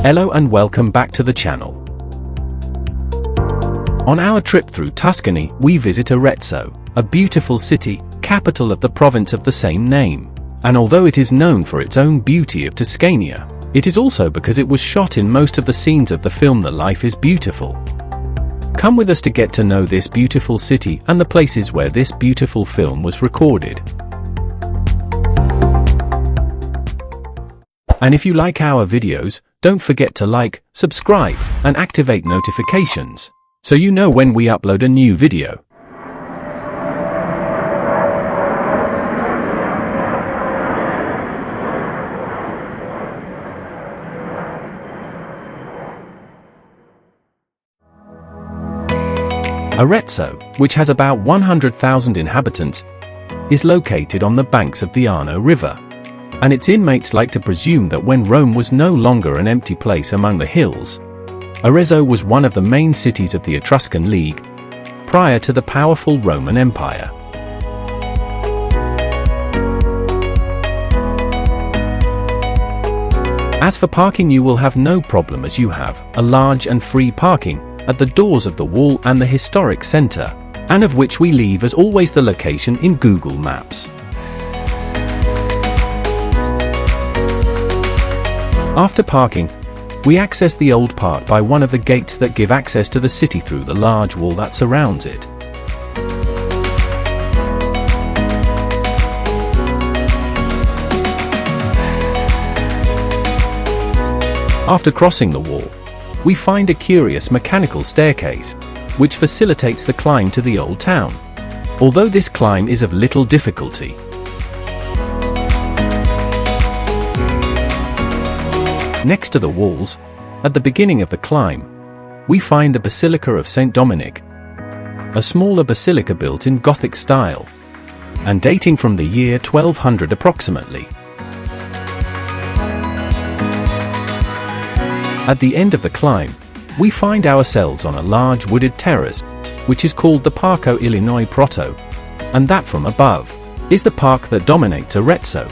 Hello and welcome back to the channel. On our trip through Tuscany, we visit Arezzo, a beautiful city, capital of the province of the same name. And although it is known for its own beauty of Tuscany, it is also because it was shot in most of the scenes of the film The Life is Beautiful. Come with us to get to know this beautiful city and the places where this beautiful film was recorded. And if you like our videos, don't forget to like, subscribe, and activate notifications, so you know when we upload a new video. Arezzo, which has about 100,000 inhabitants, is located on the banks of the Arno River. And its inmates like to presume that when Rome was no longer an empty place among the hills, Arezzo was one of the main cities of the Etruscan League, prior to the powerful Roman Empire. As for parking, you will have no problem as you have a large and free parking at the doors of the wall and the historic center, and of which we leave as always the location in Google Maps. After parking, we access the old park by one of the gates that give access to the city through the large wall that surrounds it. After crossing the wall, we find a curious mechanical staircase, which facilitates the climb to the old town, although this climb is of little difficulty. Next to the walls, at the beginning of the climb, we find the Basilica of St. Dominic, a smaller basilica built in Gothic style, and dating from the year 1200 approximately. At the end of the climb, we find ourselves on a large wooded terrace, which is called the Parco Illinois Proto, and that from above is the park that dominates Arezzo,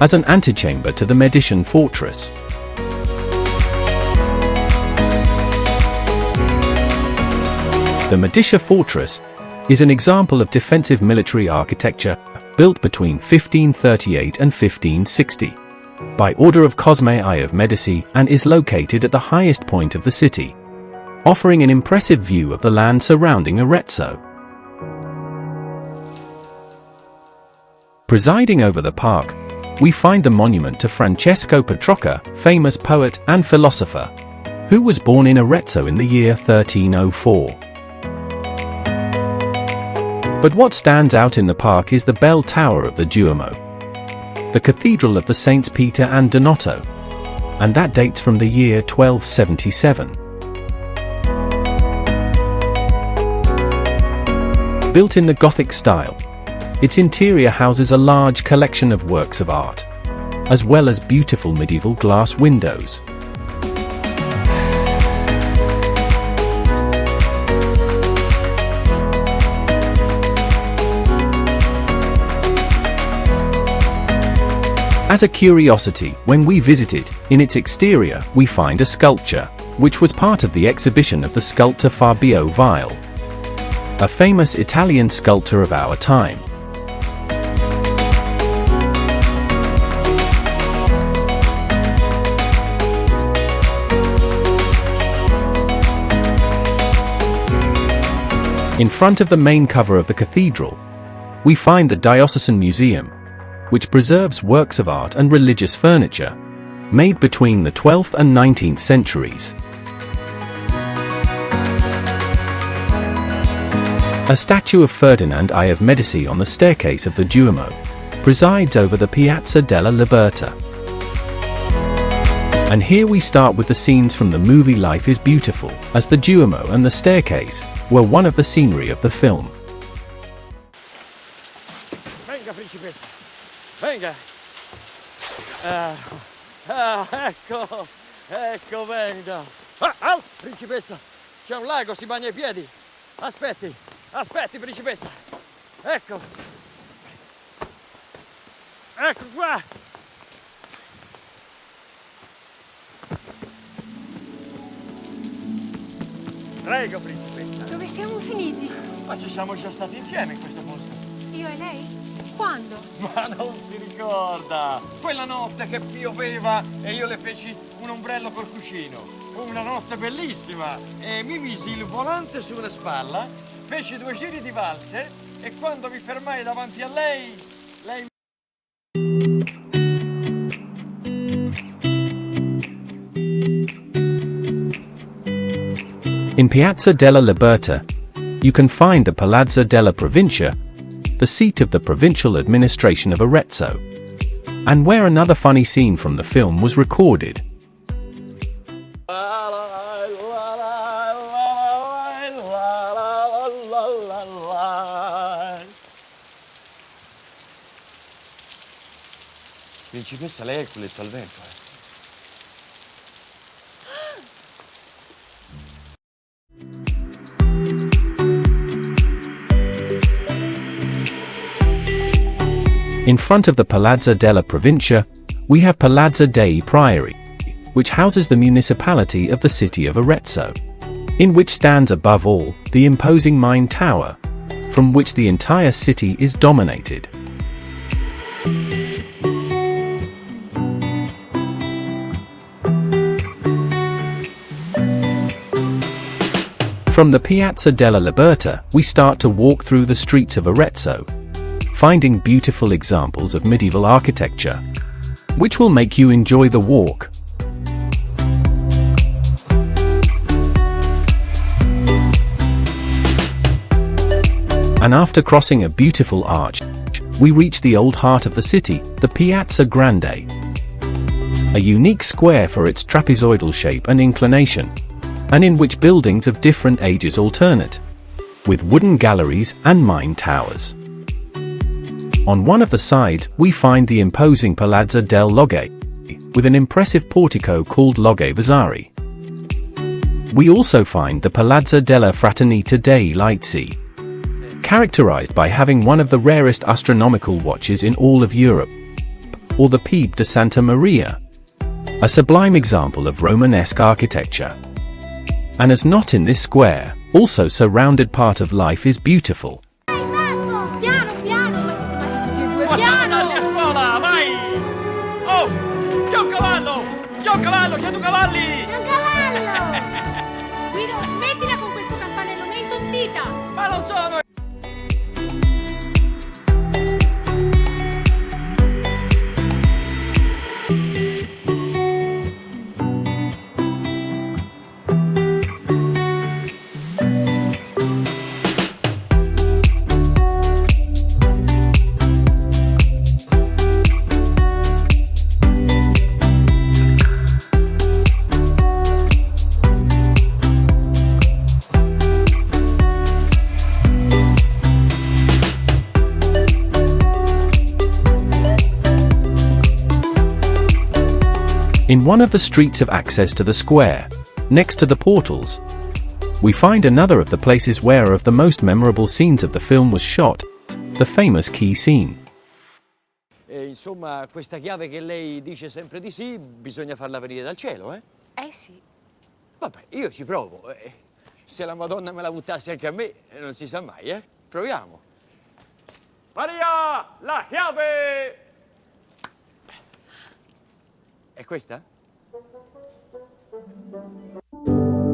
as an antechamber to the Medician fortress. The Medici fortress is an example of defensive military architecture built between 1538 and 1560 by order of Cosme I of Medici, and is located at the highest point of the city, offering an impressive view of the land surrounding Arezzo. Presiding over the park, we find the monument to Francesco Petrarca, famous poet and philosopher, who was born in Arezzo in the year 1304. But what stands out in the park is the bell tower of the Duomo, the cathedral of the Saints Peter and Donato, and that dates from the year 1277. Built in the Gothic style, its interior houses a large collection of works of art, as well as beautiful medieval glass windows. As a curiosity, when we visited, in its exterior, we find a sculpture, which was part of the exhibition of the sculptor Fabio Weil, a famous Italian sculptor of our time. In front of the main cover of the cathedral, we find the Diocesan Museum, which preserves works of art and religious furniture made between the 12th and 19th centuries. A statue of Ferdinand I of Medici on the staircase of the Duomo presides over the Piazza della Libertà. And here we start with the scenes from the movie Life is Beautiful, as the Duomo and the staircase were one of the scenery of the film. Venga, principessa! Venga! Ecco! Ecco, venga! Principessa! C'è un lago, si bagna i piedi! Aspetti! Aspetti, principessa! Ecco! Ecco qua! Prego, principessa. Dove siamo finiti? Ma ci siamo già stati insieme in questo posto. Io e lei? Quando? Ma non si ricorda! Quella notte che pioveva e io le feci un ombrello col cuscino. Una notte bellissima. E mi misi il volante sulla spalla, feci 2 giri di valse e quando mi fermai davanti a lei, lei... In Piazza della Libertà, you can find the Piazza della Provincia, the seat of the provincial administration of Arezzo, and where another funny scene from the film was recorded. Principessa, lei è il culetto al vento, eh? In front of the Piazza della Provincia, we have Piazza dei Priori, which houses the municipality of the city of Arezzo, in which stands above all the imposing Mine Tower, from which the entire city is dominated. From the Piazza della Libertà, we start to walk through the streets of Arezzo, finding beautiful examples of medieval architecture, which will make you enjoy the walk. And after crossing a beautiful arch, we reach the old heart of the city, the Piazza Grande, a unique square for its trapezoidal shape and inclination, and in which buildings of different ages alternate, with wooden galleries and mine towers. On one of the sides, we find the imposing Piazza del Logge, with an impressive portico called Logge Vasari. We also find the Piazza della Fraternità dei Lights, characterized by having one of the rarest astronomical watches in all of Europe, or the Pieve de Santa Maria, a sublime example of Romanesque architecture. And as not in this square, also surrounded part of life is beautiful. Andate a scuola, vai! Oh, c'è un cavallo! C'è un cavallo, c'è 2 cavalli! C'è un cavallo! Guido, smettila con questo campanello, mi hai intontita! Ma non sono... In one of the streets of access to the square, next to the portals, we find another of the places where of the most memorable scenes of the film was shot, the famous key scene. Insomma, questa chiave che lei dice sempre di sì, bisogna farla venire dal cielo, eh? Eh sì. Vabbè, io ci provo. Se la Madonna me la buttasse anche a me, non si sa mai, eh? Proviamo. Maria, la chiave! È questa?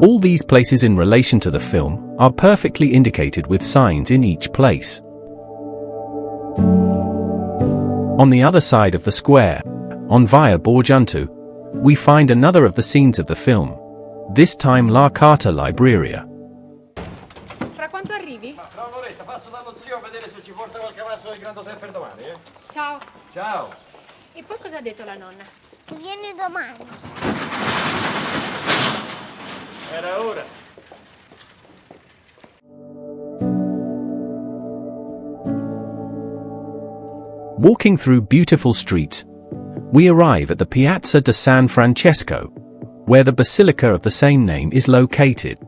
All these places in relation to the film are perfectly indicated with signs in each place. On the other side of the square, on Via Borgiantu, we find another of the scenes of the film, this time La Carta Libraria. Fra quanto arrivi? Ma fra un'oretta passo dallo zio a vedere se ci porta qualche vaso del grande hotel per domani, eh? Ciao. Ciao. E poi cosa ha detto la nonna? Vieni domani. Era ora. Walking through beautiful streets, we arrive at the Piazza di San Francesco, where the basilica of the same name is located,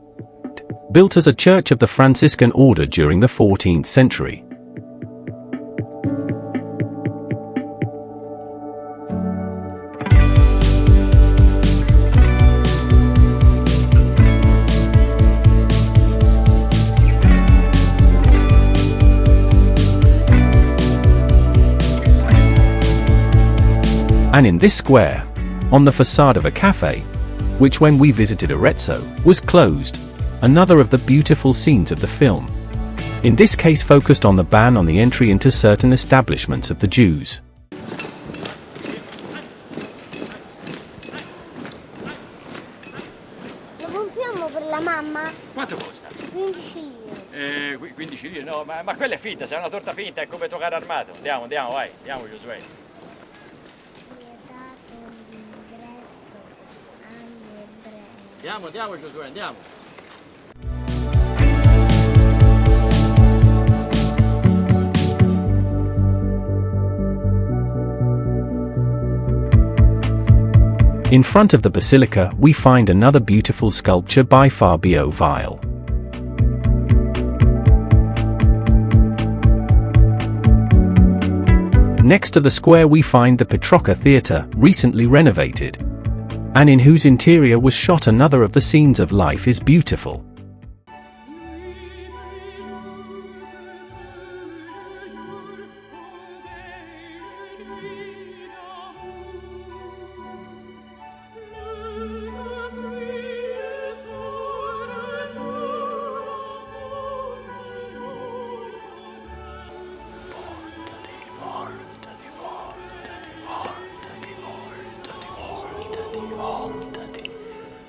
built as a church of the Franciscan order during the 14th century. And in this square, on the facade of a cafe, which when we visited Arezzo, was closed, another of the beautiful scenes of the film, in this case focused on the ban on the entry into certain establishments of the Jews. Lo compriamo per la mamma? Quanto costa? 15 lire. 15 lire? No, ma quella è finta, se è una torta finta è come toccare armato. Andiamo, vai, andiamo Giosuè. Vietato l'ingresso agli ebrei. Andiamo Giosuè, andiamo. In front of the basilica, we find another beautiful sculpture by Fabio Weil. Next to the square we find the Petrocca Theater, recently renovated, and in whose interior was shot another of the scenes of Life is Beautiful.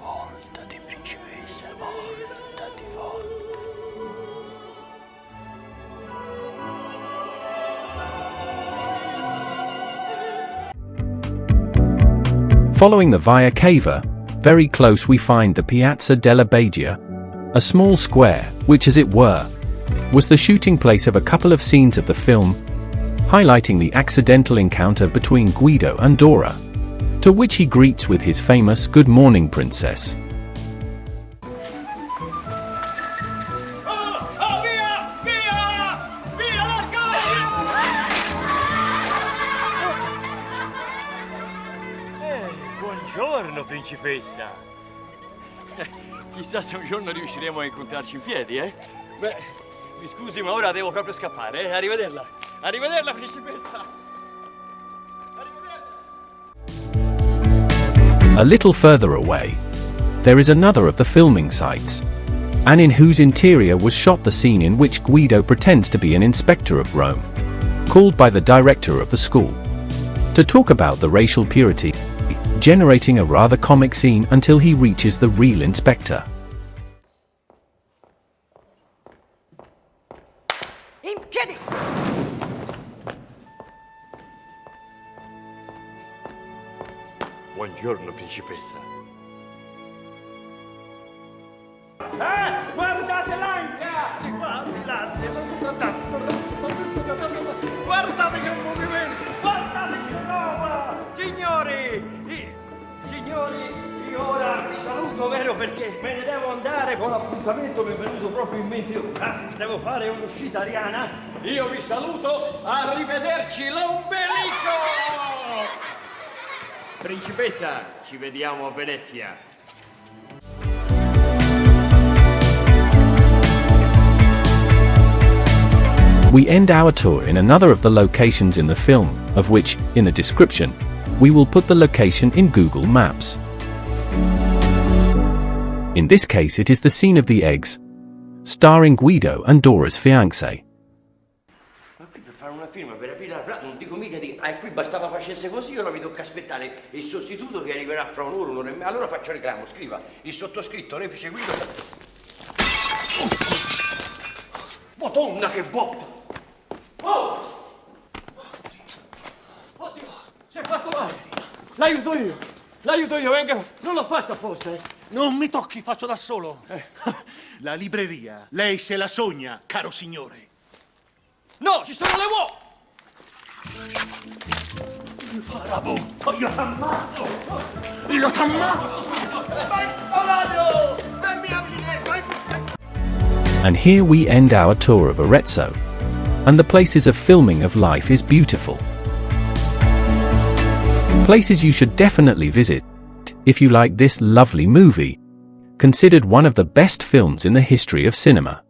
Voltati, principessa, voltati, voltati. Following the Via Cava, very close we find the Piazza della Libertà, a small square, which as it were, was the shooting place of a couple of scenes of the film, highlighting the accidental encounter between Guido and Dora, to which he greets with his famous "Good morning, princess." Buongiorno, principessa. Chissà se un giorno riusciremo a incontrarci in piedi, eh? Beh, mi scusi, ma ora devo proprio scappare, eh? Arrivederla. Arrivederla, principessa. A little further away, there is another of the filming sites, and in whose interior was shot the scene in which Guido pretends to be an inspector of Rome, called by the director of the school, to talk about the racial purity, generating a rather comic scene until he reaches the real inspector. In piedi! Buongiorno, principessa. Guardate l'anca! Guardate che movimento! Guardate che roba! Signori, io ora vi saluto, vero, perché me ne devo andare con l'appuntamento mi è venuto proprio in mente ora. Devo fare un'uscita ariana. Io vi saluto, arrivederci l'ombelico! Principessa, ci vediamo a Venezia. We end our tour in another of the locations in the film, of which, in the description, we will put the location in Google Maps. In this case it is the scene of the eggs, starring Guido and Dora's fiancé. Ma qui per fare una firma, per aprire la placa, non dico mica di... qui bastava facesse così, ora mi tocca aspettare il sostituto che arriverà fra un'ora, un'ora e mezza. Allora faccio reclamo, scriva il sottoscritto, refice Guido... Madonna che botta! Oh! Oddio, si è fatto male! L'aiuto io, venga! Non l'ho fatto apposta, eh! Non mi tocchi, faccio da solo. La libreria, lei se la sogna, caro signore. No, ci sono le uova! Il farabutto, io t'ammazzo! Io t'ammazzo! And here we end our tour of Arezzo, and the places of filming of Life is Beautiful. Places you should definitely visit, if you like this lovely movie, considered one of the best films in the history of cinema.